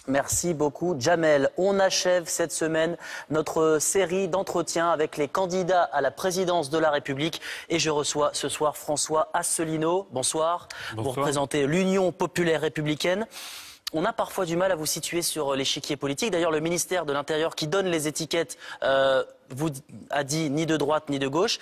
Merci beaucoup, Jamel. On achève cette semaine notre série d'entretiens avec les candidats à la présidence de la République. Et je reçois ce soir François Asselineau. Bonsoir. Bonsoir. Vous représentez l'Union populaire républicaine. On a parfois du mal à vous situer sur l'échiquier politique. D'ailleurs, le ministère de l'Intérieur qui donne les étiquettes vous a dit ni de droite ni de gauche.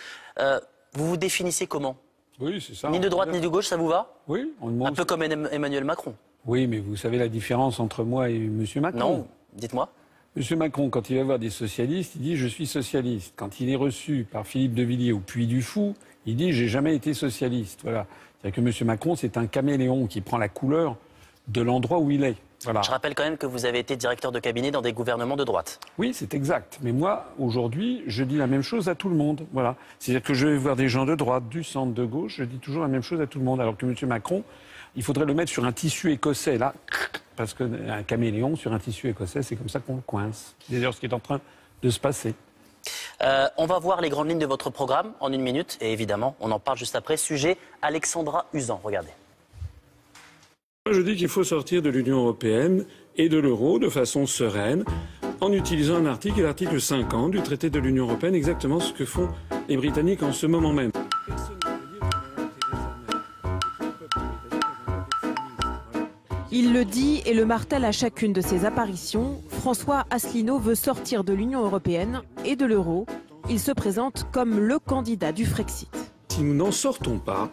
Vous vous définissez comment? Oui, c'est ça. Ni de droite ni de gauche, ça vous va? Oui, on Un demande. peu comme Emmanuel Macron. Oui, mais vous savez la différence entre moi et M. Macron? Non, dites-moi. M. Macron, quand il va voir des socialistes, il dit « je suis socialiste ». Quand il est reçu par Philippe de Villiers au Puy du Fou, il dit « j'ai jamais été socialiste ». Voilà. C'est-à-dire que M. Macron, c'est un caméléon qui prend la couleur de l'endroit où il est. Voilà. Je rappelle quand même que vous avez été directeur de cabinet dans des gouvernements de droite. Oui, c'est exact. Mais moi, aujourd'hui, je dis la même chose à tout le monde. Voilà. C'est-à-dire que je vais voir des gens de droite, du centre, de gauche, je dis toujours la même chose à tout le monde. Alors que M. Macron, il faudrait le mettre sur un tissu écossais, là, parce qu'un caméléon sur un tissu écossais, c'est comme ça qu'on le coince. C'est d'ailleurs ce qui est en train de se passer. On va voir les grandes lignes de votre programme en 1 minute. Et évidemment, on en parle juste après. Sujet Alexandra Usan. Regardez. Je dis qu'il faut sortir de l'Union européenne et de l'euro de façon sereine en utilisant un article, et l'article 50 du traité de l'Union européenne, exactement ce que font les Britanniques en ce moment même. Il le dit et le martèle à chacune de ses apparitions. François Asselineau veut sortir de l'Union européenne et de l'euro. Il se présente comme le candidat du Frexit. Si nous n'en sortons pas,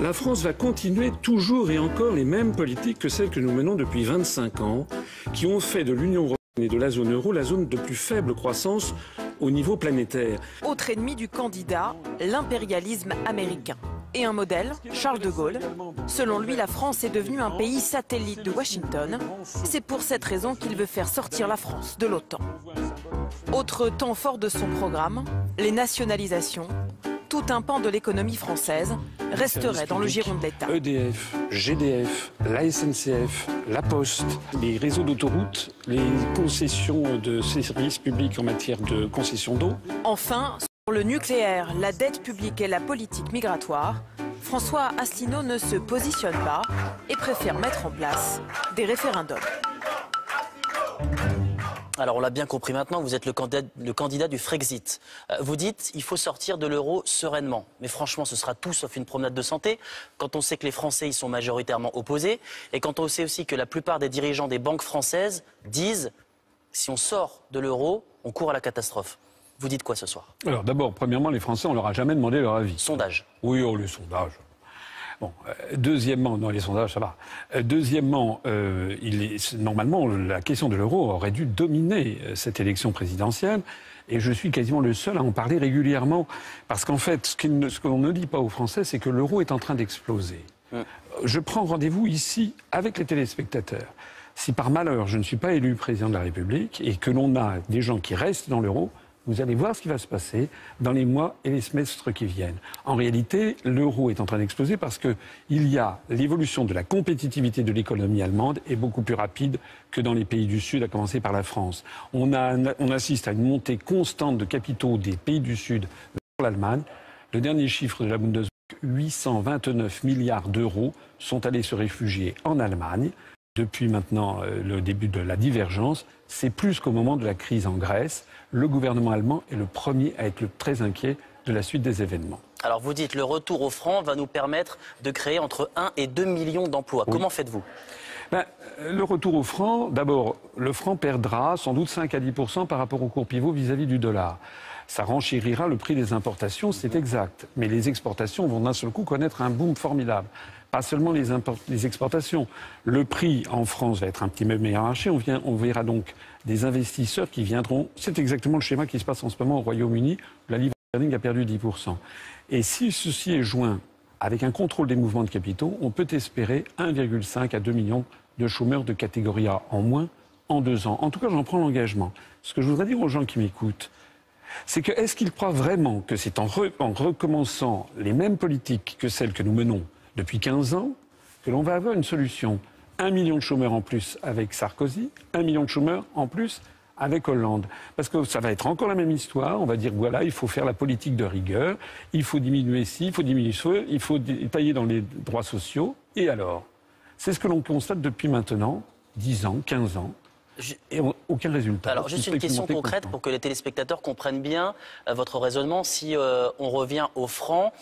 la France va continuer toujours et encore les mêmes politiques que celles que nous menons depuis 25 ans, qui ont fait de l'Union européenne et de la zone euro la zone de plus faible croissance au niveau planétaire. Autre ennemi du candidat, l'impérialisme américain. Et un modèle, Charles de Gaulle. Selon lui, la France est devenue un pays satellite de Washington. C'est pour cette raison qu'il veut faire sortir la France de l'OTAN. Autre temps fort de son programme, les nationalisations. Tout un pan de l'économie française resterait dans le giron de l'État. EDF, GDF, la SNCF, la Poste, les réseaux d'autoroutes, les concessions de services publics en matière de concession d'eau. Enfin, sur le nucléaire, la dette publique et la politique migratoire, François Asselineau ne se positionne pas et préfère mettre en place des référendums. Alors on l'a bien compris maintenant, vous êtes le candidat du Frexit. Vous dites il faut sortir de l'euro sereinement. Mais franchement, ce sera tout sauf une promenade de santé. Quand on sait que les Français y sont majoritairement opposés. Et quand on sait aussi que la plupart des dirigeants des banques françaises disent si on sort de l'euro, on court à la catastrophe. Vous dites quoi ce soir? Alors d'abord, premièrement, les Français, on leur a jamais demandé leur avis. Sondage. Oui, oh, les sondages. Bon, deuxièmement, non, les sondages, ça va. Deuxièmement, normalement, la question de l'euro aurait dû dominer cette élection présidentielle. Et je suis quasiment le seul à en parler régulièrement. Parce qu'en fait, ce qu'on ne dit pas aux Français, c'est que l'euro est en train d'exploser. Je prends rendez-vous ici avec les téléspectateurs. Si par malheur, je ne suis pas élu président de la République et que l'on a des gens qui restent dans l'euro, vous allez voir ce qui va se passer dans les mois et les semestres qui viennent. En réalité, l'euro est en train d'exploser parce que l'évolution de la compétitivité de l'économie allemande est beaucoup plus rapide que dans les pays du Sud, à commencer par la France. On assiste à une montée constante de capitaux des pays du Sud vers l'Allemagne. Le dernier chiffre de la Bundesbank, 829 milliards d'euros sont allés se réfugier en Allemagne. Depuis maintenant le début de la divergence, c'est plus qu'au moment de la crise en Grèce. Le gouvernement allemand est le premier à être très inquiet de la suite des événements. Alors vous dites le retour au franc va nous permettre de créer entre 1 et 2 millions d'emplois. Oui. Comment faites-vous? Le retour au franc, d'abord, le franc perdra sans doute 5 à 10% par rapport au cours pivot vis-à-vis du dollar. Ça renchérira le prix des importations, c'est exact. Mais les exportations vont d'un seul coup connaître un boom formidable. Pas seulement les exportations. Le prix en France va être un petit peu meilleur marché. On verra donc des investisseurs qui viendront. C'est exactement le schéma qui se passe en ce moment au Royaume-Uni. La livre sterling a perdu 10%. Et si ceci est joint avec un contrôle des mouvements de capitaux, on peut espérer 1,5 à 2 millions de chômeurs de catégorie A en moins en 2 ans. En tout cas, j'en prends l'engagement. Ce que je voudrais dire aux gens qui m'écoutent, c'est que est-ce qu'ils croient vraiment que c'est en recommençant les mêmes politiques que celles que nous menons depuis 15 ans que l'on va avoir une solution? 1 million de chômeurs en plus avec Sarkozy, 1 million de chômeurs en plus avec Hollande. Parce que ça va être encore la même histoire. On va dire, voilà, il faut faire la politique de rigueur, il faut diminuer ci, il faut diminuer ça, il faut tailler dans les droits sociaux. Et alors? C'est ce que l'on constate depuis maintenant 10 ans, 15 ans. Et aucun résultat. Alors, juste une question concrète pour que les téléspectateurs comprennent bien votre raisonnement. Si on revient au franc,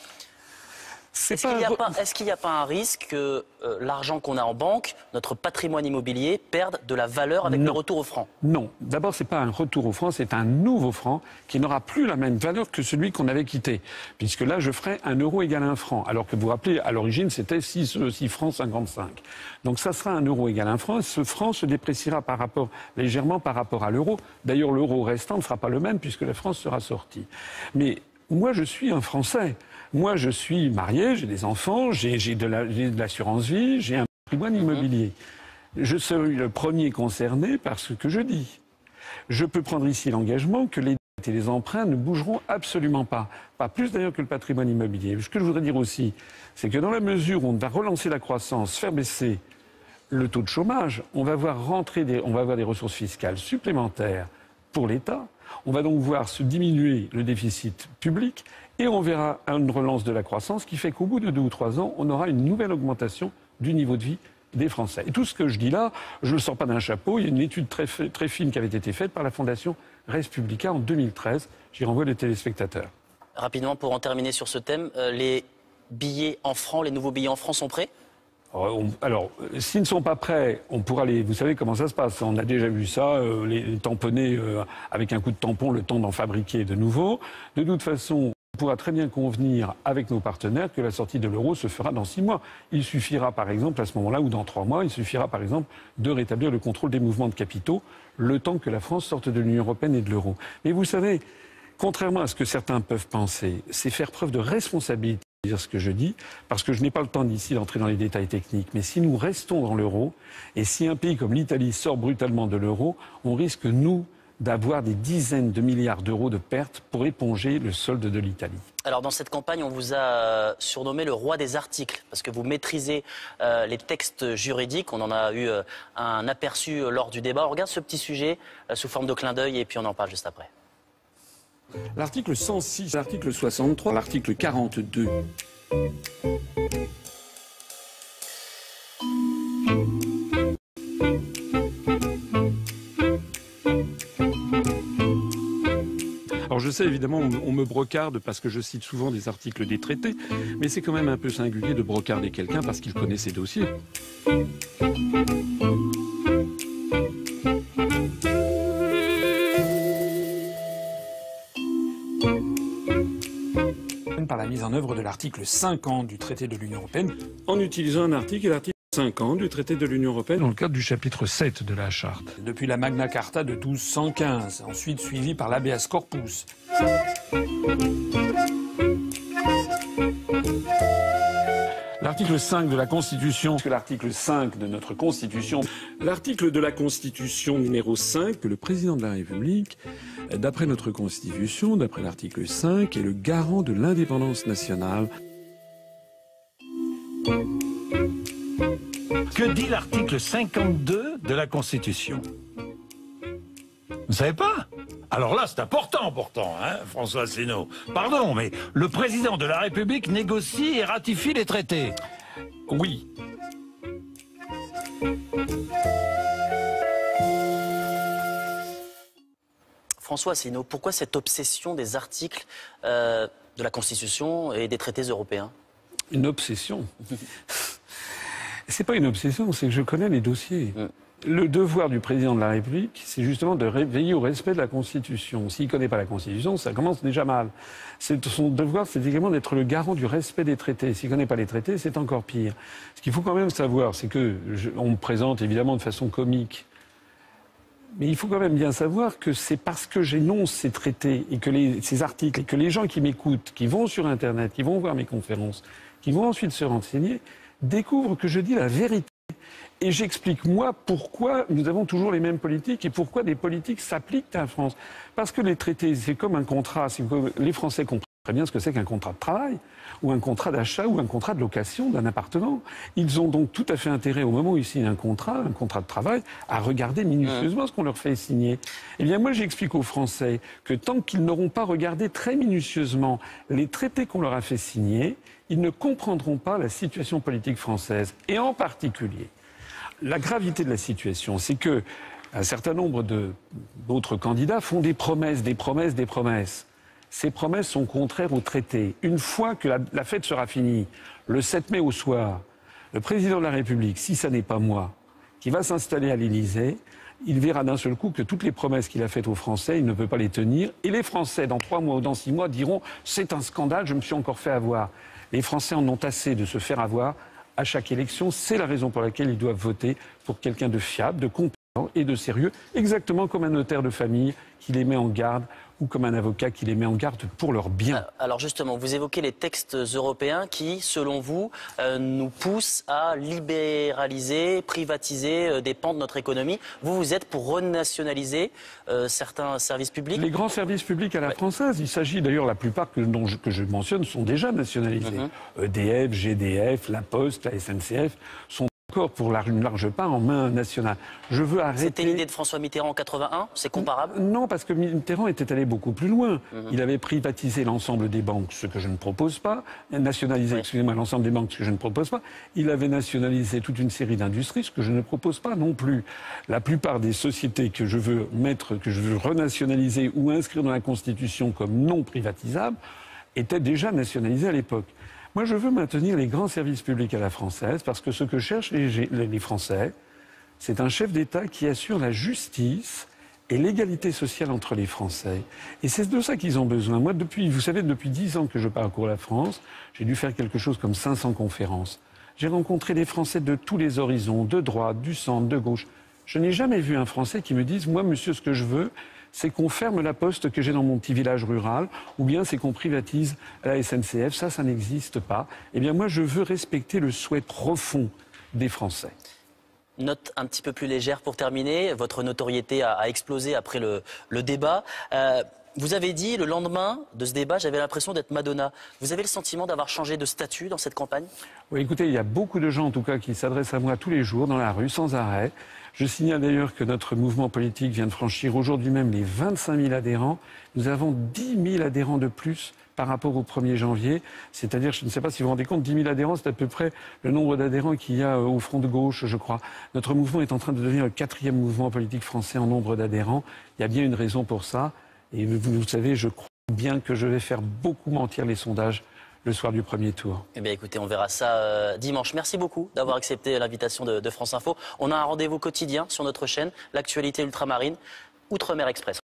est-ce qu'il n'y a pas un risque que l'argent qu'on a en banque, notre patrimoine immobilier, perde de la valeur avec le retour au franc? Non. D'abord, ce n'est pas un retour au franc, c'est un nouveau franc qui n'aura plus la même valeur que celui qu'on avait quitté. Puisque là, je ferai 1 euro égale 1 franc. Alors que vous vous rappelez, à l'origine, c'était 6 francs 55. Donc ça sera 1 euro égale 1 franc. Et ce franc se dépréciera légèrement par rapport à l'euro. D'ailleurs, l'euro restant ne sera pas le même puisque la France sera sortie. Mais moi, je suis un Français. Moi, je suis marié, j'ai des enfants, j'ai de l'assurance vie, j'ai un patrimoine immobilier. Je serai le premier concerné par ce que je dis. Je peux prendre ici l'engagement que les dettes et les emprunts ne bougeront absolument pas. Pas plus d'ailleurs que le patrimoine immobilier. Ce que je voudrais dire aussi, c'est que dans la mesure où on va relancer la croissance, faire baisser le taux de chômage, on va voir on va avoir des ressources fiscales supplémentaires pour l'État. On va donc voir se diminuer le déficit public et on verra une relance de la croissance qui fait qu'au bout de 2 ou 3 ans, on aura une nouvelle augmentation du niveau de vie des Français. Et tout ce que je dis là, je ne le sors pas d'un chapeau. Il y a une étude très fine qui avait été faite par la Fondation Respublica en 2013. J'y renvoie les téléspectateurs. Rapidement, pour en terminer sur ce thème, les billets en francs, les nouveaux billets en francs sont prêts ? Alors, s'ils ne sont pas prêts, on pourra les... Vous savez comment ça se passe. On a déjà vu ça, les tamponner avec un coup de tampon, le temps d'en fabriquer de nouveau. De toute façon, on pourra très bien convenir avec nos partenaires que la sortie de l'euro se fera dans 6 mois. Il suffira, par exemple, à ce moment-là, ou dans 3 mois, il suffira, par exemple, de rétablir le contrôle des mouvements de capitaux, le temps que la France sorte de l'Union européenne et de l'euro. Mais vous savez, contrairement à ce que certains peuvent penser, c'est faire preuve de responsabilité. Dire ce que je dis, parce que je n'ai pas le temps d'ici d'entrer dans les détails techniques. Mais si nous restons dans l'euro, et si un pays comme l'Italie sort brutalement de l'euro, on risque, nous, d'avoir des dizaines de milliards d'euros de pertes pour éponger le solde de l'Italie. Alors dans cette campagne, on vous a surnommé le roi des articles, parce que vous maîtrisez les textes juridiques. On en a eu un aperçu lors du débat. On regarde ce petit sujet sous forme de clin d'œil et puis on en parle juste après. L'article 106, l'article 63, l'article 42. Alors je sais évidemment, on me brocarde parce que je cite souvent des articles des traités, mais c'est quand même un peu singulier de brocarder quelqu'un parce qu'il connaît ses dossiers. Par la mise en œuvre de l'article 50 du traité de l'Union européenne, en utilisant un article, l'article 50 du traité de l'Union européenne, dans le cadre du chapitre 7 de la charte. Depuis la Magna Carta de 1215, ensuite suivi par l'Habeas Corpus. L'article 5 de la Constitution, l'article 5 de notre Constitution, l'article de la Constitution numéro 5, que le président de la République, d'après notre Constitution, d'après l'article 5, est le garant de l'indépendance nationale. Que dit l'article 52 de la Constitution? Vous ne savez pas? Alors là, c'est important pourtant, hein, François Asselineau. Pardon, mais le président de la République négocie et ratifie les traités. Oui. François Asselineau, pourquoi cette obsession des articles de la Constitution et des traités européens? Une obsession. C'est pas une obsession, c'est que je connais les dossiers. Le devoir du président de la République, c'est justement de veiller au respect de la Constitution. S'il ne connaît pas la Constitution, ça commence déjà mal. Son devoir, c'est également d'être le garant du respect des traités. S'il ne connaît pas les traités, c'est encore pire. Ce qu'il faut quand même savoir, c'est que on me présente évidemment de façon comique. Mais il faut quand même bien savoir que c'est parce que j'énonce ces traités et que ces articles et que les gens qui m'écoutent, qui vont sur Internet, qui vont voir mes conférences, qui vont ensuite se renseigner, découvrent que je dis la vérité. Et j'explique, moi, pourquoi nous avons toujours les mêmes politiques et pourquoi des politiques s'appliquent en France. Parce que les traités, c'est comme un contrat. Les Français comprennent très bien ce que c'est qu'un contrat de travail, ou un contrat d'achat, ou un contrat de location d'un appartement. Ils ont donc tout à fait intérêt, au moment où ils signent un contrat de travail, à regarder minutieusement ce qu'on leur fait signer. Eh bien, moi, j'explique aux Français que tant qu'ils n'auront pas regardé très minutieusement les traités qu'on leur a fait signer, ils ne comprendront pas la situation politique française. Et en particulier, la gravité de la situation, c'est que un certain nombre d'autres candidats font des promesses, des promesses, des promesses. Ces promesses sont contraires au traité. Une fois que la fête sera finie, le 7 mai au soir, le président de la République, si ça n'est pas moi, qui va s'installer à l'Élysée, il verra d'un seul coup que toutes les promesses qu'il a faites aux Français, il ne peut pas les tenir. Et les Français, dans 3 mois ou dans 6 mois, diront « c'est un scandale, je me suis encore fait avoir ». Les Français en ont assez de se faire avoir à chaque élection. C'est la raison pour laquelle ils doivent voter pour quelqu'un de fiable, de compétent et de sérieux, exactement comme un notaire de famille qui les met en garde ou comme un avocat qui les met en garde pour leur bien. Alors justement, vous évoquez les textes européens qui, selon vous, nous poussent à libéraliser, privatiser des pans de notre économie. Vous êtes pour renationaliser certains services publics? Les grands services publics à la française, il s'agit d'ailleurs, la plupart que je mentionne sont déjà nationalisés. EDF, GDF, La Poste, la SNCF sont encore pour une large part en main nationale. Je veux arrêter... C'était l'idée de François Mitterrand en 81, c'est comparable? Non, parce que Mitterrand était allé beaucoup plus loin. Il avait privatisé l'ensemble des banques, ce que je ne propose pas. Nationalisé, excusez-moi, l'ensemble des banques, ce que je ne propose pas. Il avait nationalisé toute une série d'industries, ce que je ne propose pas non plus. La plupart des sociétés que je veux renationaliser ou inscrire dans la Constitution comme non privatisables étaient déjà nationalisées à l'époque. Moi, je veux maintenir les grands services publics à la française parce que ce que cherchent les Français, c'est un chef d'État qui assure la justice et l'égalité sociale entre les Français. Et c'est de ça qu'ils ont besoin. Moi, vous savez, depuis 10 ans que je parcours la France, j'ai dû faire quelque chose comme 500 conférences. J'ai rencontré des Français de tous les horizons, de droite, du centre, de gauche. Je n'ai jamais vu un Français qui me dise « Moi, monsieur, ce que je veux, c'est qu'on ferme la poste que j'ai dans mon petit village rural, ou bien c'est qu'on privatise la SNCF, ça n'existe pas. Eh bien moi, je veux respecter le souhait profond des Français. » Note un petit peu plus légère pour terminer. Votre notoriété a explosé après le débat. Vous avez dit, le lendemain de ce débat, j'avais l'impression d'être Madonna. Vous avez le sentiment d'avoir changé de statut dans cette campagne? Oui, écoutez, il y a beaucoup de gens, en tout cas, qui s'adressent à moi tous les jours, dans la rue, sans arrêt. Je signale d'ailleurs que notre mouvement politique vient de franchir aujourd'hui même les 25 000 adhérents. Nous avons 10 000 adhérents de plus par rapport au 1er janvier. C'est-à-dire, je ne sais pas si vous vous rendez compte, 10 000 adhérents, c'est à peu près le nombre d'adhérents qu'il y a au Front de gauche, je crois. Notre mouvement est en train de devenir le 4e mouvement politique français en nombre d'adhérents. Il y a bien une raison pour ça. Et vous savez, je crois bien que je vais faire beaucoup mentir les sondages le soir du premier tour. Eh bien écoutez, on verra ça dimanche. Merci beaucoup d'avoir accepté l'invitation de France Info. On a un rendez-vous quotidien sur notre chaîne, l'actualité ultramarine, Outre-mer Express.